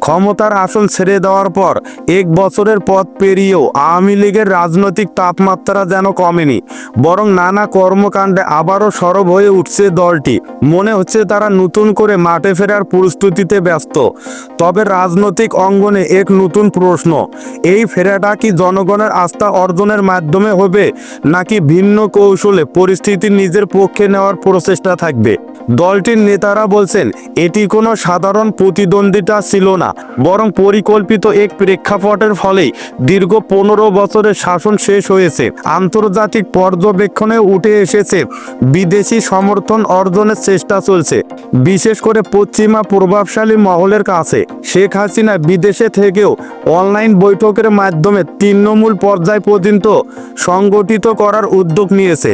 ক্ষমতার আসন ছেড়ে দেওয়ার পর 1 বছরের পথ পেরিয়েও আওয়ামী লীগের রাজনৈতিক তাপমাত্রা যেন কমেনি, বরং নানা কর্মকাণ্ডে আবারও সরব হয়ে উঠছে দলটি। মনে হচ্ছে তারা নতুন করে মাঠে ফেরার প্রস্তুতিতে ব্যস্ত। তবে রাজনৈতিক অঙ্গনে এক নতুন প্রশ্ন, এই ফেরাটা কি জনগণের আস্থা অর্জনের মাধ্যমে হবে, নাকি ভিন্ন কৌশলে পরিস্থিতি নিজের পক্ষে নেওয়ার প্রচেষ্টা থাকবে? দলটির নেতারা বলছেন এটি কোনো সাধারণ প্রতিদ্বন্দ্বিতা ছিল না, বরং পরিকল্পিত এক প্রেক্ষাপটের ফলেই দীর্ঘ 15 বছরের শাসন শেষ হয়েছে। আন্তর্জাতিক পর্যবেক্ষণে উঠে এসেছে বিদেশি সমর্থন অর্জনের চেষ্টা চলছে, বিশেষ করে পশ্চিমা প্রভাবশালী মহলের কাছে। শেখ হাসিনা বিদেশে থেকেও অনলাইন বৈঠকের মাধ্যমে তৃণমূল পর্যায় পর্যন্ত সংগঠিত করার উদ্যোগ নিয়েছে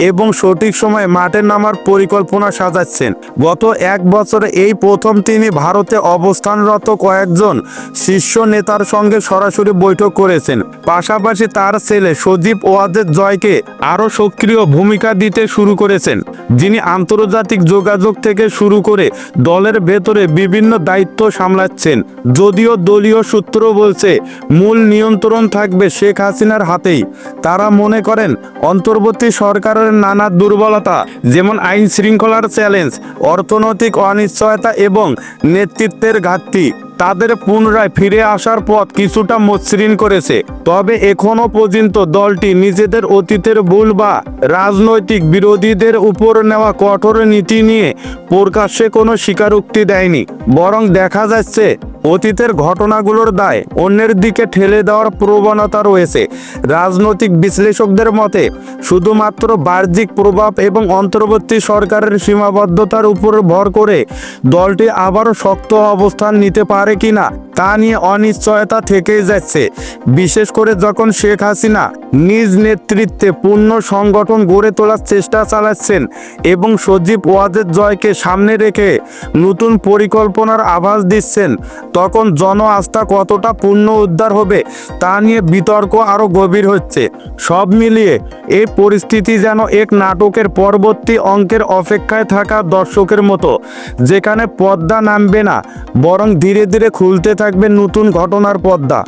এবং সঠিক সময়ে মাঠে নামার পরিকল্পনা সাজাচ্ছেন। গত 1 বছরে এই প্রথম তিনি ভারতে অবস্থানরত কয়েকজন শীর্ষ নেতার সঙ্গে সরাসরি বৈঠক করেছেন। পাশাপাশি তার ছেলে সজীব ওয়াজেদ জয়কে আরও সক্রিয় ভূমিকা দিতে শুরু করেছেন, যিনি আন্তর্জাতিক যোগাযোগ থেকে শুরু করে দলের ভেতরে বিভিন্ন দায়িত্ব সামলাচ্ছেন। যদিও দলীয় সূত্র বলছে মূল নিয়ন্ত্রণ থাকবে শেখ হাসিনার হাতেই। তারা মনে করেন অন্তর্বর্তী সরকারের নানা দুর্বলতা, যেমন আইন শৃঙ্খলার চ্যালেঞ্জ, অর্থনৈতিক অনিশ্চয়তা এবং নেতৃত্বের ঘাটতি, তাদের পুনরায় ফিরে আসার পথ কিছুটা মসৃণ করেছে। তবে এখনো পর্যন্ত দলটি নিজেদের অতীতের ভুল বা রাজনৈতিক বিরোধীদের উপর নেওয়া কঠোর নীতি নিয়ে প্রকাশ্যে কোনো স্বীকারোক্তি দেয়নি, বরং দেখা যাচ্ছে অতীতের ঘটনাগুলোর দায় অন্যের দিকে ঠেলে দেওয়ার প্রবণতা রয়েছে। রাজনৈতিক বিশ্লেষকদের মতে শুধুমাত্র বাহ্যিক প্রভাব এবং অন্তর্বর্তী সরকারের সীমাবদ্ধতার উপর ভর করে দলটি আবারও শক্ত অবস্থান নিতে পারে কিনা তা নিয়ে অনিশ্চয়তা থেকেই যাচ্ছে, বিশেষ করে যখন শেখ হাসিনা নিজ নেতৃত্বে পূর্ণ সংগঠন গড়ে তোলার চেষ্টা চালাচ্ছেন এবং সজীব ওয়াজেদ জয়কে সামনে রেখে নতুন পরিকল্পনার আভাস দিচ্ছেন। তখন জন আস্থা কতটা পূর্ণ উদ্ধার হবে তা নিয়ে বিতর্ক আরও গভীর হচ্ছে। সব মিলিয়ে এই পরিস্থিতি যেন এক নাটকের পরবর্তী অঙ্কের অপেক্ষায় থাকা দর্শকের মতো, যেখানে পর্দা নামবে না, বরং ধীরে ধীরে খুলতে থাকবে নতুন ঘটনার পর্দা।